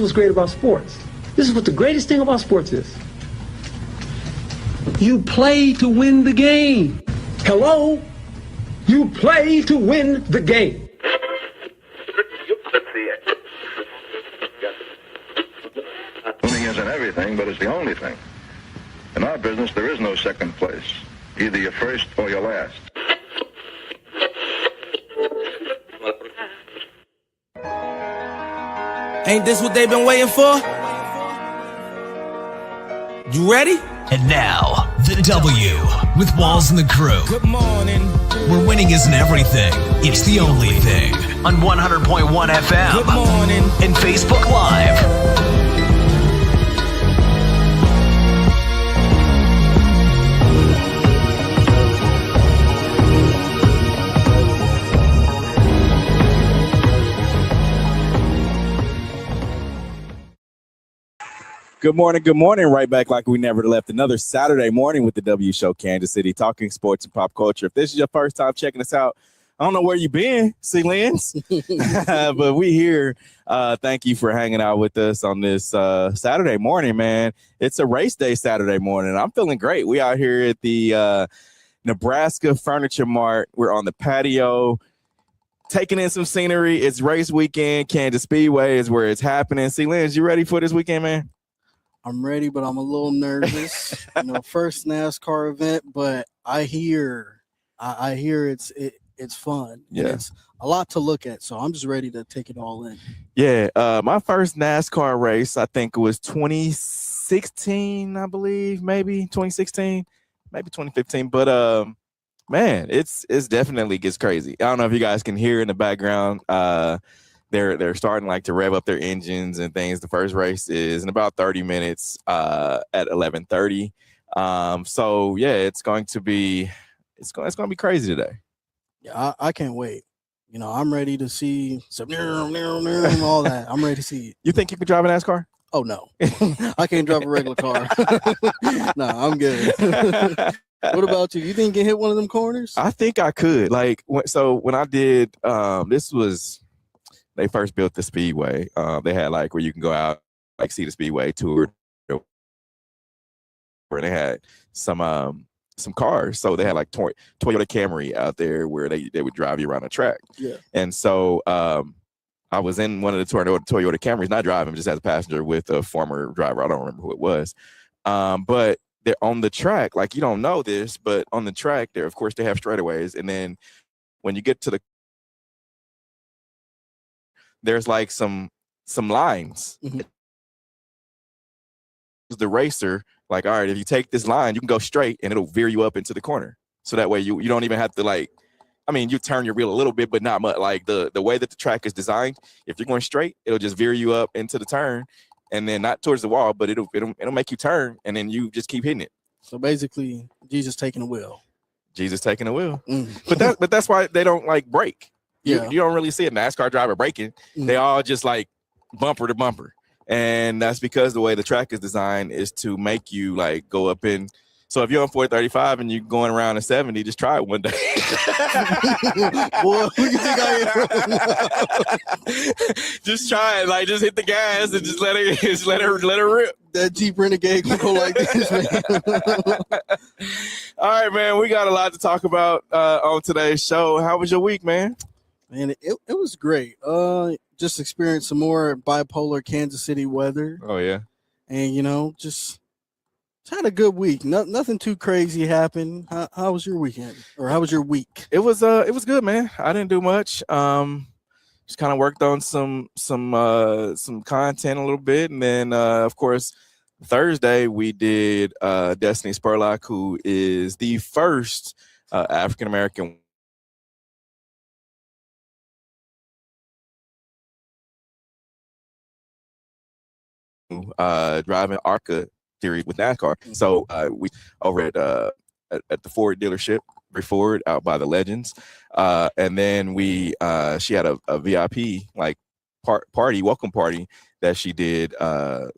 what's great about sports. This is what the greatest thing about sports is. You play to win the game. Hello? You play to win the game. Winning isn't everything, but it's the only thing. In our business, there is no second place. Either you're first or you're last. Ain't this what they've been waiting for? You ready? And now, the W with Walls and the crew. Good morning. Where winning isn't everything, it's the only thing. On 100.1 FM. Good morning. And Facebook Live. Good morning. Good morning. Right back like we never left. Another Saturday morning with the W Show, Kansas City, talking sports and pop culture. If this is your first time checking us out, I don't know where you've been, C-Lens, but we here. Thank you for hanging out with us on this Saturday morning, man. It's a race day Saturday morning. I'm feeling great. We out here at the Nebraska Furniture Mart. We're on the patio, taking in some scenery. It's race weekend. Kansas Speedway is where it's happening. C-Lens, you ready for this weekend, man? I'm ready, but I'm a little nervous. First NASCAR event, but I hear it's fun. Yeah, it's a lot to look at, so I'm just ready to take it all in. Yeah, my first NASCAR race, I think it was 2016, I believe, maybe 2016, maybe 2015. But man, it's definitely gets crazy. I don't know if you guys can hear in the background. They're starting like to rev up their engines and things. The first race is in about 30 minutes at 11:30. So yeah, it's going to be crazy today. Yeah, I can't wait. I'm ready to see some and all that. I'm ready to see it. You think you could drive a NASCAR? Oh no, I can't drive a regular car. No, I'm good. What about you? You think you can hit one of them corners? I think I could. So when I did, this was. They first built the Speedway. They had like where you can go out, like see the Speedway tour. Where they had some cars. So they had like Toyota Camry out there where they would drive you around the track. Yeah. And so I was in one of the Toyota Camrys, not driving, just as a passenger with a former driver. I don't remember who it was. But they're on the track. Like, you don't know this, but on the track there, of course, they have straightaways. And then when you get to there's like some lines. Mm-hmm. The racer, like, all right, if you take this line, you can go straight and it'll veer you up into the corner. So that way you don't even have to you turn your wheel a little bit, but not much. Like the way that the track is designed, if you're going straight, it'll just veer you up into the turn, and then not towards the wall, but it'll make you turn, and then you just keep hitting it. So basically, Jesus taking the wheel. Jesus taking the wheel. But that's why they don't like brake. Yeah. You don't really see a NASCAR driver braking. They all just like bumper to bumper. And that's because the way the track is designed is to make you like go up in. So if you're on 435 and you're going around a 70, just try it one day. Boy, who you think I am? Just try it. Like, just hit the gas and just let it rip. That Jeep Renegade can go like this, man. All right, man. We got a lot to talk about on today's show. How was your week, man? Man, it was great. Just experienced some more bipolar Kansas City weather. Oh yeah. And just had a good week. Nothing too crazy happened. How was your weekend? Or how was your week? It was good, man. I didn't do much. Just kind of worked on some content a little bit, and then of course Thursday we did Destiny Spurlock, who is the first African American driving ARCA series with NASCAR. So we over at the Ford dealership, Ford, out by the Legends, and then she had a VIP like welcome party that she did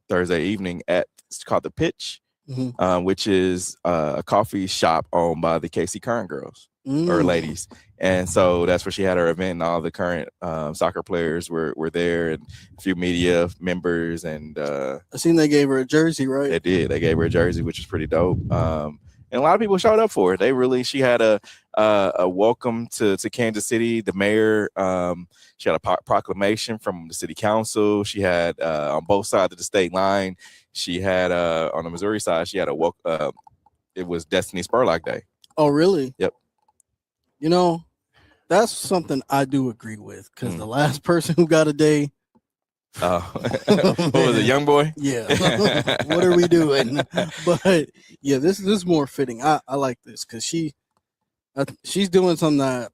Thursday evening it's called The Pitch, which is a coffee shop owned by the KC Curran girls. or ladies. And so that's where she had her event, and all the current soccer players were there, and a few media members. And I seen they gave her a jersey, right? They did. They gave her a jersey, which is pretty dope. And a lot of people showed up for it. She had a welcome to Kansas City. The mayor, she had a proclamation from the city council. She had on both sides of the state line. She had on the Missouri side, she had a it was Destiny Spurlock Day. Oh, really? Yep. You know, that's something I do agree with, because the last person who got a day. What was it, young boy? Yeah. What are we doing? But yeah, this is more fitting. I like this because she's doing something that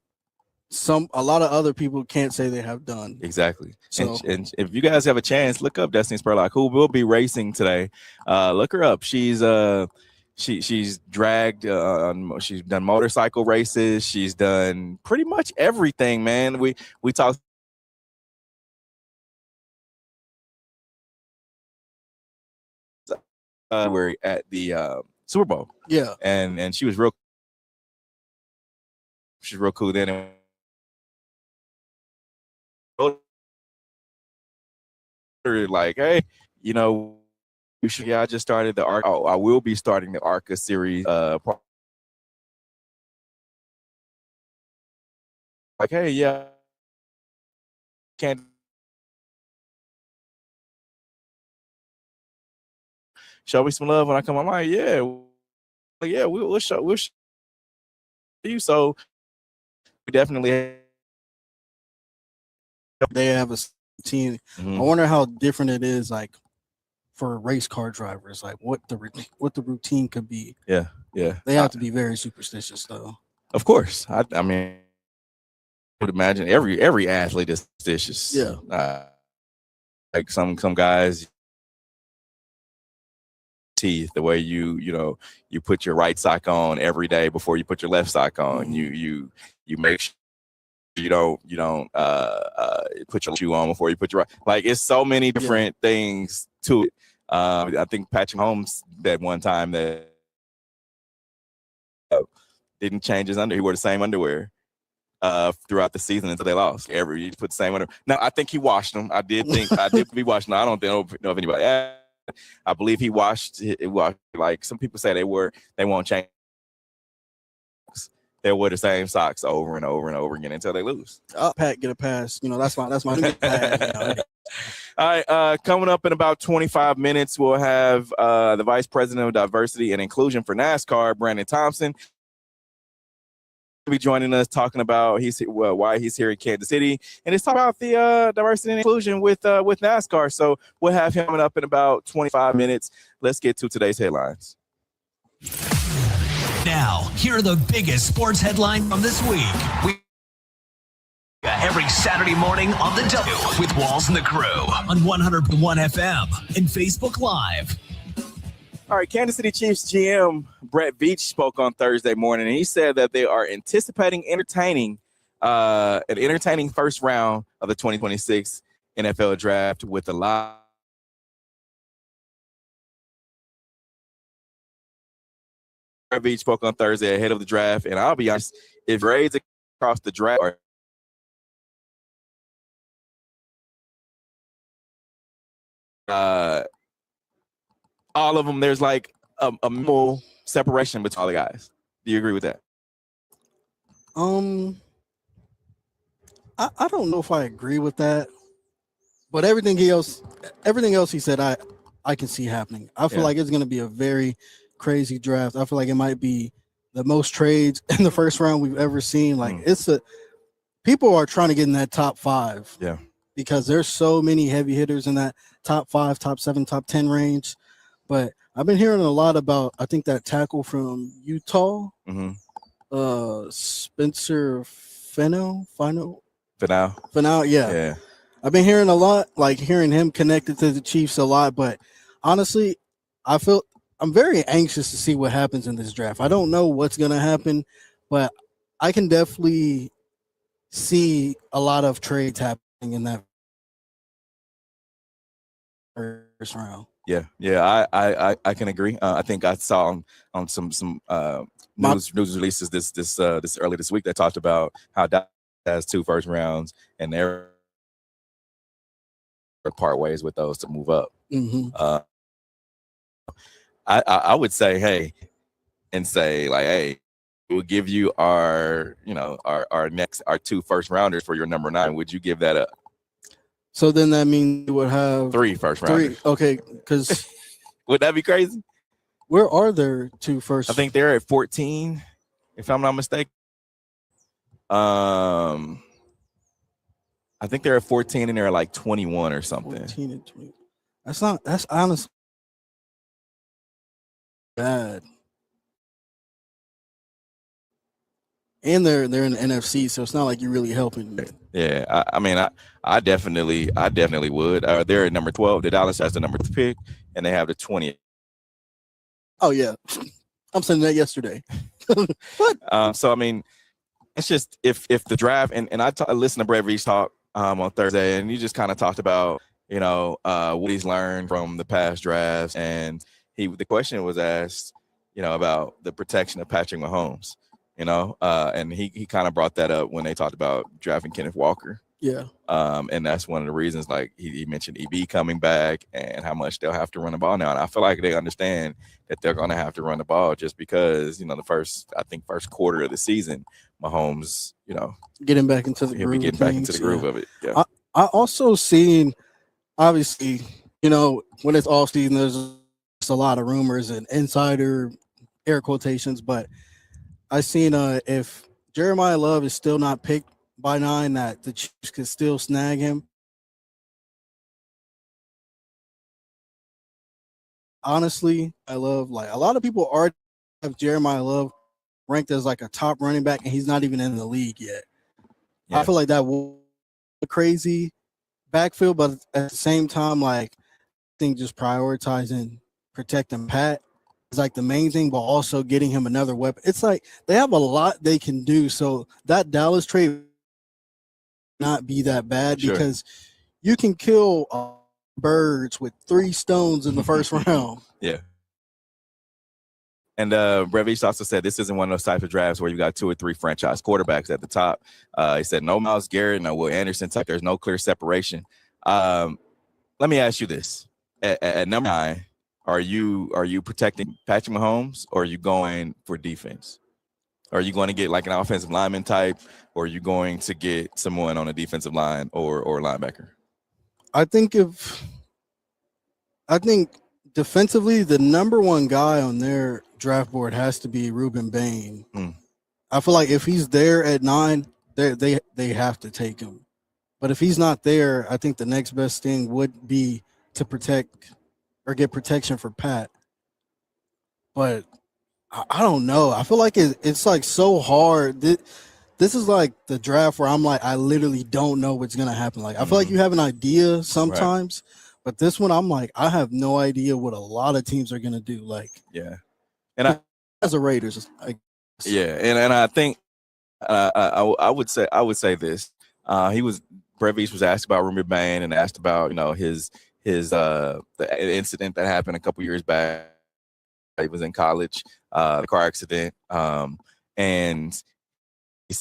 a lot of other people can't say they have done. Exactly. So, and if you guys have a chance, look up Destiny Spurlock, who will be racing today. Look her up. She's dragged she's done motorcycle races. She's done pretty much everything, man. We talked we're at the Super Bowl. Yeah. And she's real cool then. And like, hey, you know, I just started the ARC. I will be starting the ARCA series. Like, hey, yeah, can't show me some love when I come. I'm like, yeah, we'll show you. So we definitely they have a team. Mm-hmm. I wonder how different it is, like, for race car drivers, like what the routine could be. Yeah. They have to be very superstitious, though. Of course. I mean, I would imagine every athlete is superstitious. Yeah. Like some guys, teeth, the way you put your right sock on every day before you put your left sock on. You make sure you don't put your shoe on before you put your right. Like, it's so many different things to it. I think Patrick Holmes that one time that didn't change his underwear. He wore the same underwear throughout the season until they lost. He put the same underwear. Now, I think he washed them. I did be washing them. I don't know if anybody asked. I believe he washed it. Like some people say they won't change. They'll wear the same socks over and over and over again until they lose. Pat, get a pass. That's my Pat. All right, coming up in about 25 minutes, we'll have the Vice President of Diversity and Inclusion for NASCAR, Brandon Thompson, will be joining us, talking about why he's here in Kansas City, and it's talking about the diversity and inclusion with NASCAR. So we'll have him coming up in about 25 minutes. Let's get to today's headlines. Now, here are the biggest sports headlines from this week. Every Saturday morning on the W with Walls and the Crew on 100.1 FM and Facebook Live. All right, Kansas City Chiefs GM Brett Veach spoke on Thursday morning, and he said that they are anticipating an entertaining first round of the 2026 NFL Draft with a lot. Veach spoke on Thursday ahead of the draft, and I'll be honest, if grades across the draft are all of them, there's like a minimal separation between all the guys. Do you agree with that? I don't know if I agree with that, but everything else he said, I can see happening. I feel like it's going to be a very crazy draft. I feel like it might be the most trades in the first round we've ever seen. Like people are trying to get in that top 5. Yeah. Because there's so many heavy hitters in that top 5, top 7, top 10 range. But I've been hearing a lot about, I think, that tackle from Utah, Spencer Fennell, yeah. I've been hearing a lot, like hearing him connected to the Chiefs a lot. But honestly, I'm very anxious to see what happens in this draft. I don't know what's going to happen, but I can definitely see a lot of trades happening in that first round. Yeah. I can agree. I think I saw on some news releases this early this week that talked about how Dallas has 2 first rounds and they're part ways with those to move up. Mm-hmm. I would say, hey, we'll give you our 2 first rounders for your number 9. Would you give that up? So then that means you would have 3 first rounders. 3. Okay, because would that be crazy? Where are there 2 first? I think they're at 14, if I'm not mistaken. I think they're at 14 and they're like 21 or something. 14 and 20. That's honestly bad. And they're in the NFC, so it's not like you're really helping. Yeah, I mean, I definitely would. They're at number 12. The Dallas has the number 2 pick, and they have the 20th. Oh yeah, I'm saying that yesterday. What? So I mean, it's just if the draft and I listened to Brett Veach talk on Thursday, and he just kind of talked about what he's learned from the past drafts, and the question was asked about the protection of Patrick Mahomes. And he kind of brought that up when they talked about drafting Kenneth Walker. Yeah. And that's one of the reasons, like he mentioned EB coming back and how much they'll have to run the ball now. And I feel like they understand that they're going to have to run the ball just because, the first quarter of the season, Mahomes, getting back into the he'll groove. be getting back into the groove of it. Yeah. I also seen, obviously, when it's off season, there's a lot of rumors and insider air quotations, but I seen if Jeremiah Love is still not picked by 9, that the Chiefs could still snag him. Honestly, I love, like, a lot of people already have Jeremiah Love ranked as like a top running back, and he's not even in the league yet. Yeah. I feel like that was a crazy backfield, but at the same time, like, I think just prioritizing protecting Pat is like the main thing, but also getting him another weapon. It's like they have a lot they can do. So that Dallas trade not be that bad because you can kill birds with 3 stones in the first round. Yeah. And Brett Veach also said this isn't one of those types of drafts where you got 2 or 3 franchise quarterbacks at the top. He said no Myles Garrett, no Will Anderson type. There's no clear separation. Let me ask you this: at number 9, are you protecting Patrick Mahomes, or are you going for defense? Are you going to get like an offensive lineman type, or are you going to get someone on a defensive line or linebacker? I think defensively, the number 1 guy on their draft board has to be Ruben Bain. I feel like if he's there at 9, they have to take him. But if he's not there, I think the next best thing would be to protect or get protection for Pat. But I don't know. I feel like it's like so hard. This is like the draft where I'm like, I literally don't know what's going to happen. Like, I feel like you have an idea sometimes, but this one I'm like, I have no idea what a lot of teams are going to do. Like, yeah. And as a Raiders, and I think I would say this. Brett Veach was asked about Ruben Bain and asked about, his the incident that happened a couple years back. He was in college, the car accident, and he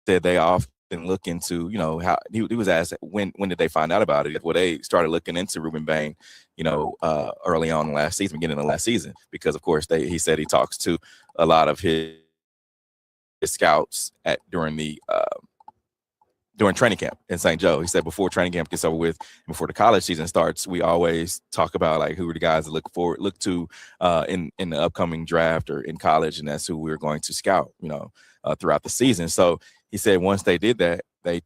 said they often look into, how he was asked when did they find out about it? Well, they started looking into Ruben Bain, early on last season, beginning of last season, because of course he said he talks to a lot of his scouts during training camp in St. Joe. He said before training camp gets over with, before the college season starts, we always talk about like who are the guys to look to in the upcoming draft or in college, and that's who we're going to scout, throughout the season. So he said once they did that, they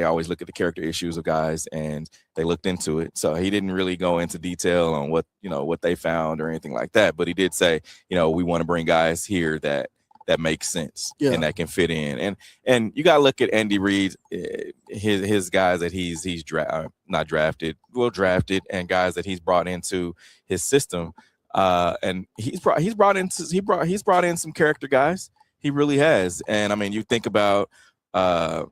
always look at the character issues of guys, and they looked into it. So he didn't really go into detail on what they found or anything like that, but he did say, we want to bring guys here that makes sense and that can fit in. And you got to look at Andy Reid, his guys that he's drafted, and guys that he's brought into his system. And he's brought in some character guys. He really has. And I mean, you think about guys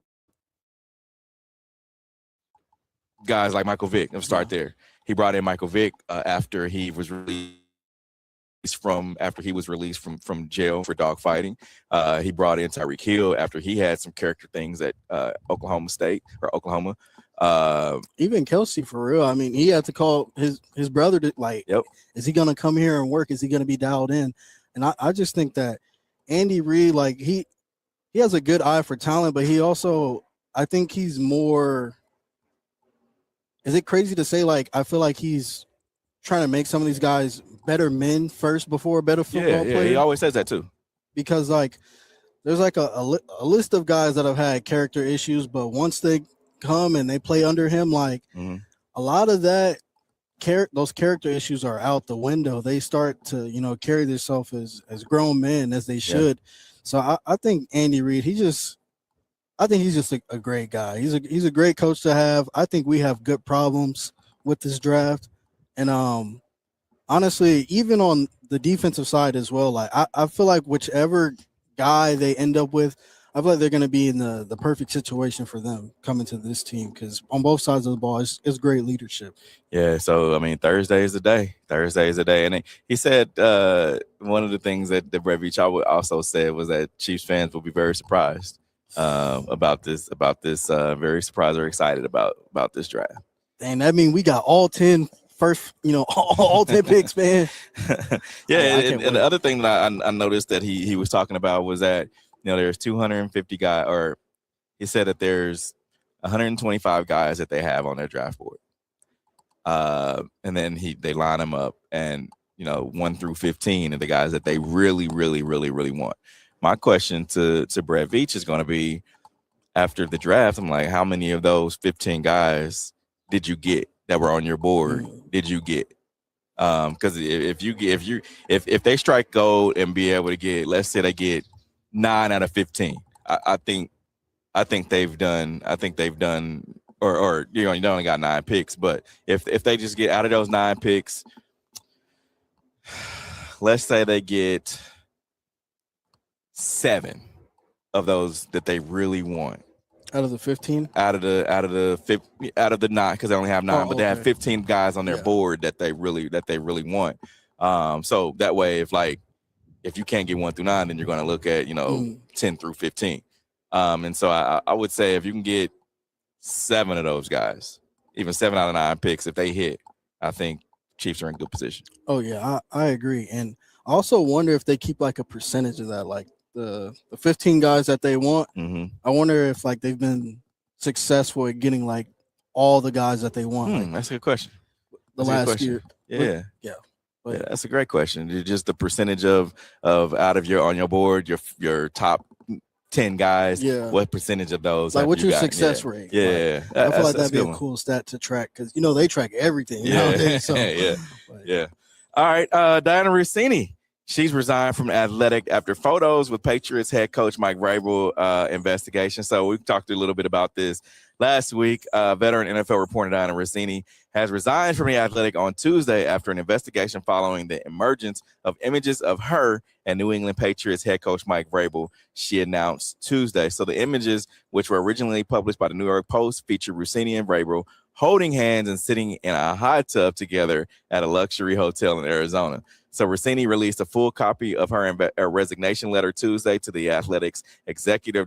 like Michael Vick. Let's start there. He brought in Michael Vick after he was released from jail for dogfighting. He brought in Tyreek Hill after he had some character things at Oklahoma. Even Kelsey, for real. I mean, he had to call his brother to Yep. Is he gonna come here and work? Is he gonna be dialed in? And I just think that Andy Reid, like he has a good eye for talent, but he also, I think he's more. Is it crazy to say, like, I feel like he's trying to make some of these guys better men first before a better football player? He always says that too. Because, like, there's like a list of guys that have had character issues, but once they come and they play under him, like, a lot of that, those character issues are out the window. They start to, carry themselves as grown men, as they should. So I think Andy Reid, I think he's just a great guy. He's a great coach to have. I think we have good problems with this draft. And honestly, even on the defensive side as well, like I feel like whichever guy they end up with, I feel like they're going to be in the perfect situation for them coming to this team, because on both sides of the ball, it's great leadership. Yeah, so, I mean, Thursday is the day. And he said one of the things that Brett Veach also said was that Chiefs fans will be very surprised about this, very surprised or excited about this draft. And that means we got all 10 first, all 10 picks, man. And the other thing that I noticed that he was talking about was that, there's 250 guys, or he said that there's 125 guys that they have on their draft board. And then they line them up, and 1 through 15 are the guys that they really, really, really, really want. My question to Brett Veach is going to be, after the draft, I'm like, how many of those 15 guys did you get that were on your board? Did you get? Because if they strike gold and be able to get, let's say they get 9 out of 15, I think they've done. Or you only got 9 picks, but if they just get out of those 9 picks, let's say they get 7 of those that they really want. Out of the 15? Out of the 9, because they only have 9, but they have 15 guys on their board that they really want. So that way, if you can't get 1 through 9, then you're going to look at 10 through 15. And so I would say if you can get 7 of those guys, even 7 out of 9 picks, if they hit, I think Chiefs are in good position. Oh yeah, I agree. And I also wonder if they keep like a percentage of that, like the 15 guys that they want. I wonder if they've been successful at getting all the guys that they want. That's a good question. Last year. Yeah. But that's a great question. Just the percentage of out of on your board, your top 10 guys. Yeah. What percentage of those? What's your success rate? Yeah. I feel like that'd be a cool stat to track, because they track everything nowadays. So. Yeah. All right. Diana Rossini. She's resigned from Athletic after photos with Patriots head coach Mike Vrabel investigation. So we talked a little bit about this last week. Veteran NFL reporter Diana Rossini has resigned from the Athletic on Tuesday after an investigation following the emergence of images of her and New England Patriots head coach Mike Vrabel, she announced Tuesday. So the images, which were originally published by the New York Post, feature Rossini and Vrabel holding hands and sitting in a hot tub together at a luxury hotel in Arizona. So Rossini released a full copy of her resignation letter Tuesday to the Athletic's executive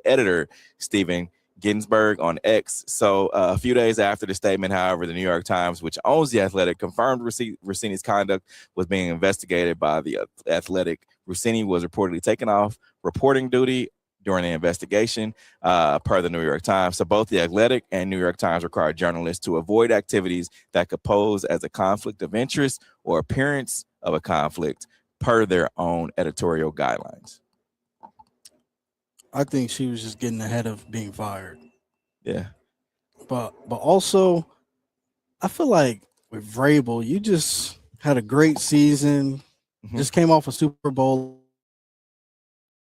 editor, Stephen Ginsburg, on X. So a few days after the statement, however, the New York Times, which owns the Athletic, confirmed Rossini's conduct was being investigated by the Athletic. Rossini was reportedly taken off reporting duty during the investigation, per the New York Times. So both the Athletic and New York Times require journalists to avoid activities that could pose as a conflict of interest or appearance of a conflict, per their own editorial guidelines. I think she was just getting ahead of being fired. Yeah. But also, I feel like with Vrabel, you just had a great season, just came off a Super Bowl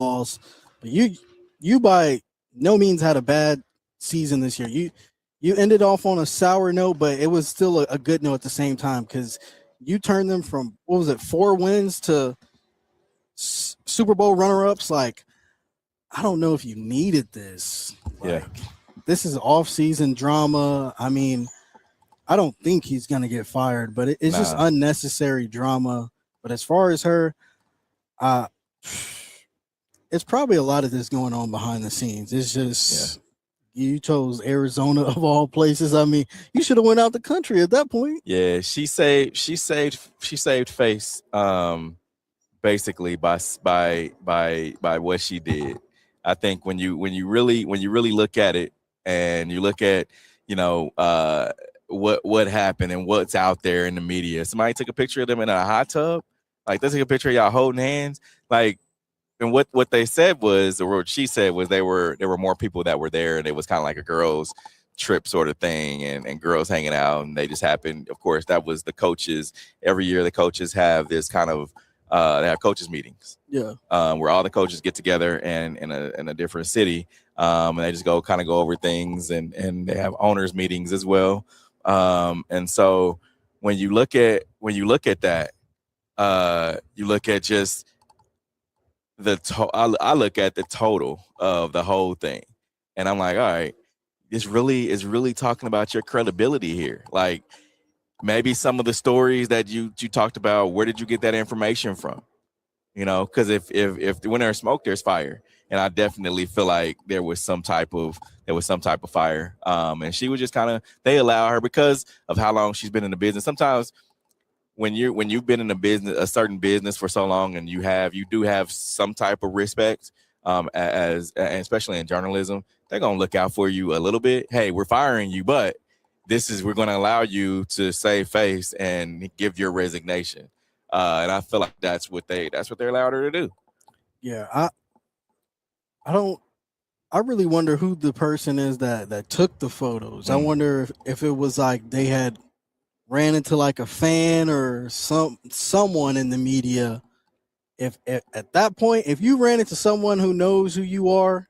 loss, but you by no means had a bad season this year. You ended off on a sour note, but it was still a good note at the same time, because you turned them from, 4 wins to Super Bowl runner-ups. I don't know if you needed this. This is off-season drama. I mean, I don't think he's gonna get fired, but it's just unnecessary drama. But as far as her, uh, it's probably a lot of this going on behind the scenes. It's just you chose Arizona of all places. I mean, you should have went out the country at that point. Yeah, she saved face basically by what she did. I think when you really look at it and you look at, what happened and what's out there in the media. Somebody took a picture of them in a hot tub. Like, they took a picture of y'all holding hands. Like, and what they said was, or what she said was, there were more people that were there, and it was kind of like a girls' trip sort of thing, and girls hanging out, and they just happened. Of course, that was the coaches. Every year, the coaches have this kind of they have coaches meetings. Yeah. Where all the coaches get together and in a different city, and they just go over things, and they have owners meetings as well. And so when you look at that, you look at just I look at the total of the whole thing, and I'm like, all right, this really is talking about your credibility here. Like, maybe some of the stories that you talked about, where did you get that information from? Because if when there's smoke, there's fire, and I definitely feel like there was some type of fire. And she was just they allow her because of how long she's been in the business. Sometimes when you've been in a certain business for so long, and you do have some type of respect, as especially in journalism, they're gonna look out for you a little bit. Hey, we're firing you, but we're going to allow you to save face and give your resignation. And I feel like that's what they allowed her to do. Yeah. I really wonder who the person is that took the photos. I wonder if it was like they had ran into like a fan or someone in the media. If at that point, if you ran into someone who knows who you are,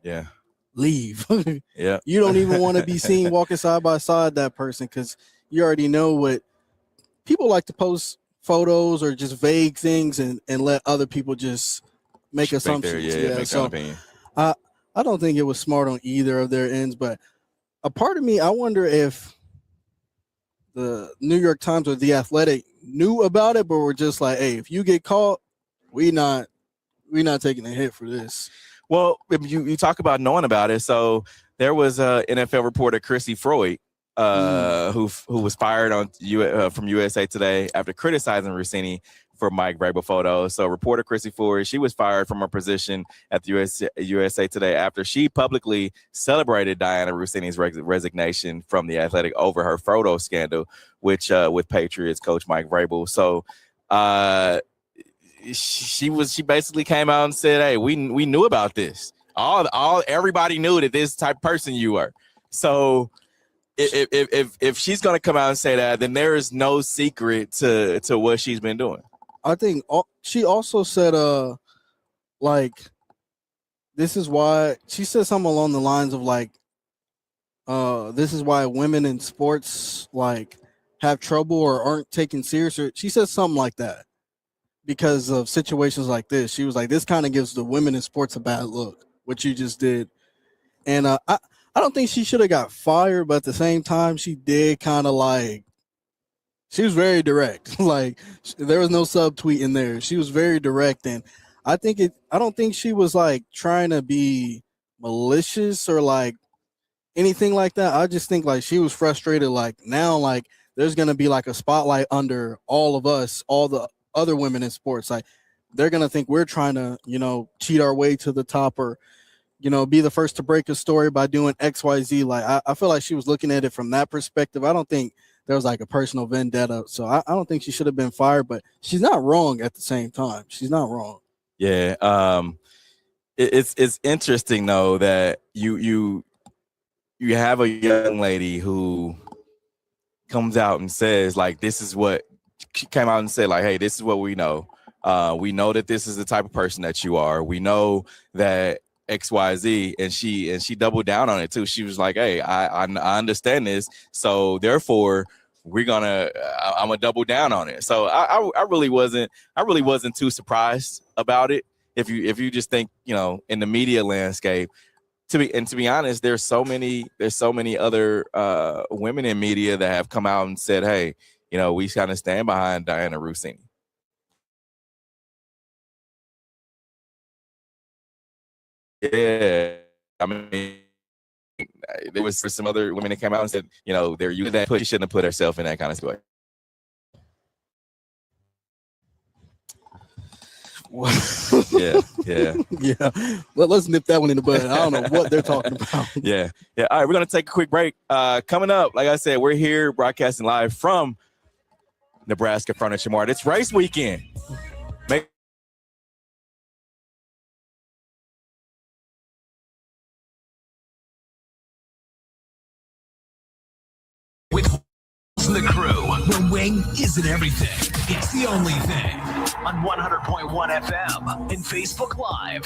leave. Yeah. You don't even want to be seen walking side by side that person, because you already know what people like to post photos or just vague things and let other people just make assumptions. Make so opinion. I don't think it was smart on either of their ends, but a part of me, I wonder if the New York Times or The Athletic knew about it, but were just like, hey, if you get caught, we not taking a hit for this. Well, you talk about knowing about it. So there was a NFL reporter, Chrissy Freud, who was fired from USA Today after criticizing Rossini for Mike Vrabel photos. So reporter Chrissy Freud, she was fired from her position at the USA Today after she publicly celebrated Diana Rossini's resignation from The Athletic over her photo scandal, which with Patriots coach Mike Vrabel. So she basically came out and said, hey, we knew about this. Everybody knew that this type of person you are. So if she's going to come out and say that, then there is no secret to what she's been doing. I think she also said, like, this is why she said something along the lines of like, this is why women in sports like have trouble or aren't taken seriously. She said something like that because of situations like this. She was like, this kind of gives the women in sports a bad look, what you just did. And I don't think she should have got fired, but at the same time, she did kind of like, she was very direct. Like, there was no subtweet in there. She was very direct. And I don't think she was like trying to be malicious or like anything like that. I just think like she was frustrated. Like, now, like, there's going to be like a spotlight under all of us, all the other women in sports. Like, they're going to think we're trying to, cheat our way to the top or, be the first to break a story by doing XYZ. Like, I feel like she was looking at it from that perspective. I don't think there was like a personal vendetta. So I don't think she should have been fired, but she's not wrong at the same time. She's not wrong. Yeah. It's interesting though that you have a young lady who comes out and says like, this is what she came out and said, like, hey, this is what we know. We know that this is the type of person that you are. We know that XYZ, and she doubled down on it too. She was like, hey, I understand this, so therefore I'm gonna double down on it. So I really wasn't too surprised about it. If you just think, in the media landscape, to be honest, there's so many other women in media that have come out and said, hey, you know, we kind of stand behind Diana Rossini. Yeah, I mean, there was some other women that came out and said, you know, they're using that. She shouldn't have put herself in that kind of situation. Yeah. Well, let's nip that one in the bud. I don't know what they're talking about. Yeah. All right, we're gonna take a quick break. Coming up, like I said, we're here broadcasting live from Nebraska Furniture Mart. It's race weekend. With the crew, where wing isn't everything. It's the only thing. On 100.1 FM and Facebook Live.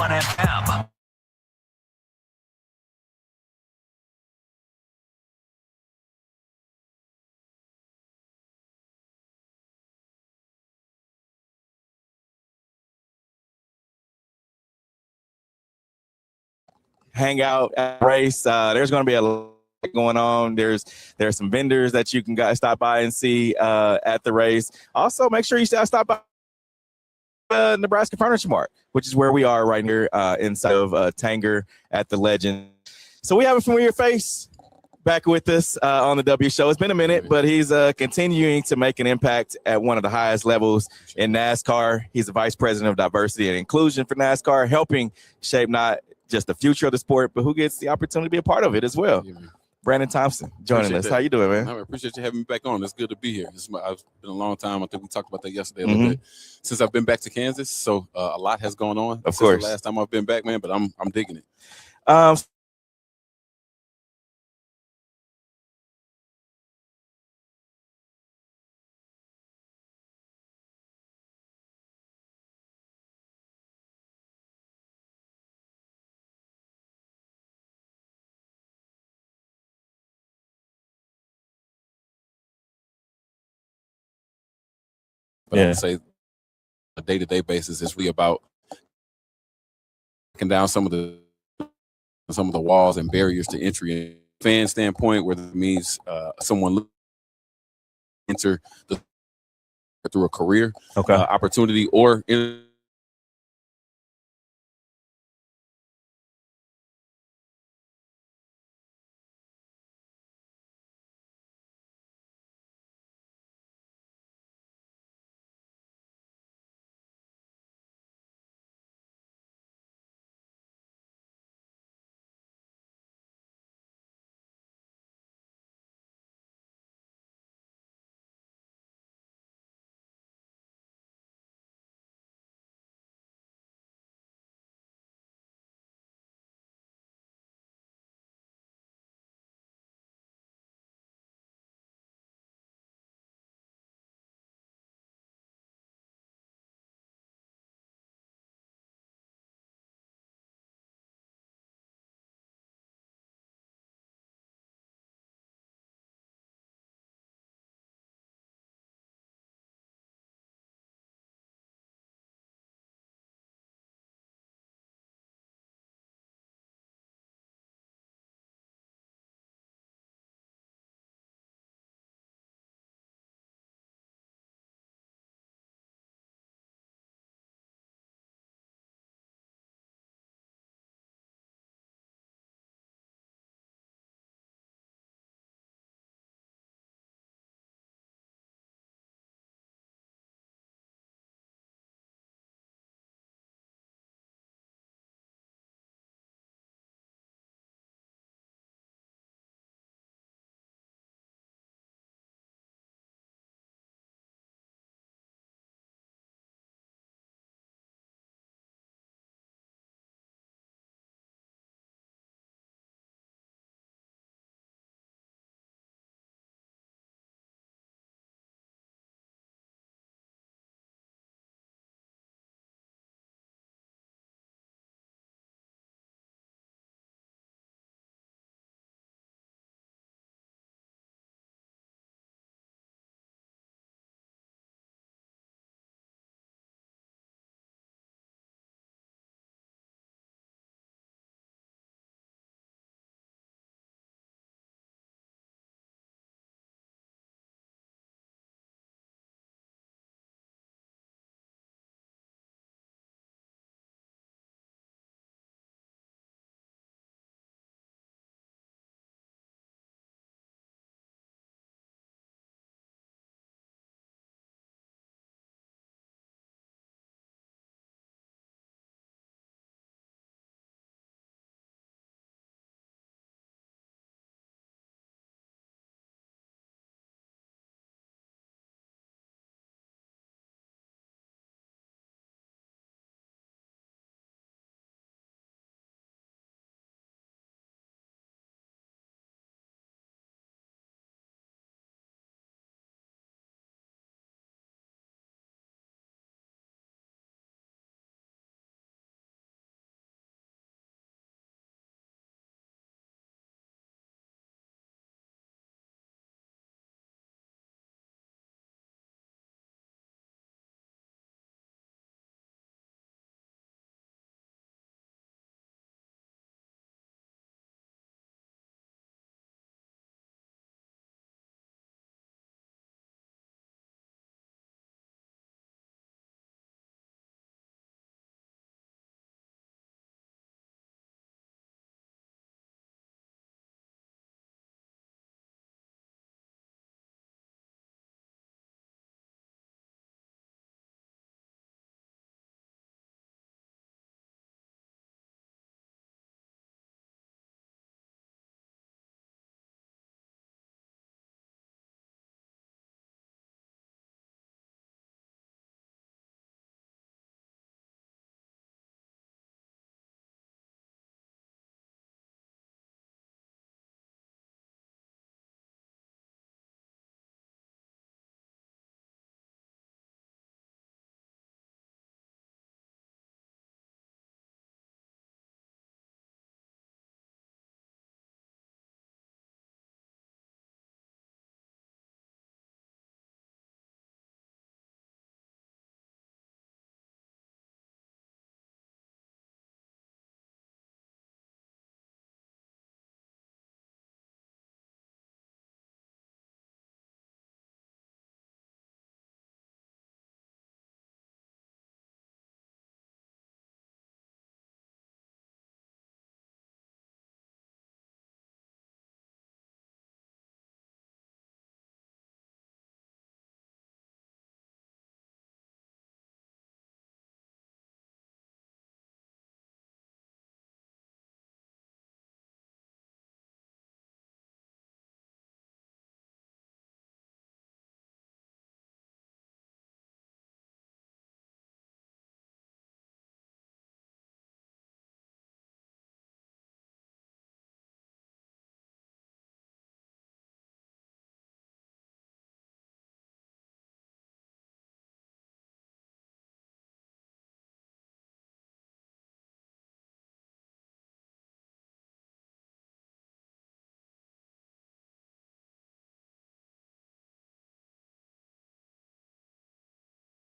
FM. Hang out at the race. There's going to be a lot going on. There's some vendors that you can stop by and see at the race. Also, make sure you stop by Nebraska Furniture Mart, which is where we are right here inside of Tanger at the Legend. So we have a familiar face back with us on the W Show. It's been a minute, but he's continuing to make an impact at one of the highest levels in NASCAR. He's the Vice President of Diversity and Inclusion for NASCAR, helping shape not just the future of the sport, but who gets the opportunity to be a part of it as well. Yeah, Brandon Thompson joining us. That. How you doing, man? I appreciate you having me back on. It's good to be here. It's been a long time. I think we talked about that yesterday a little bit since I've been back to Kansas. So a lot has gone on. Of course, the last time I've been back, man. But I'm digging it. But I would say on a day-to-day basis is really about breaking down some of the walls and barriers to entry. Fan standpoint, whether it means someone enter through a career opportunity or in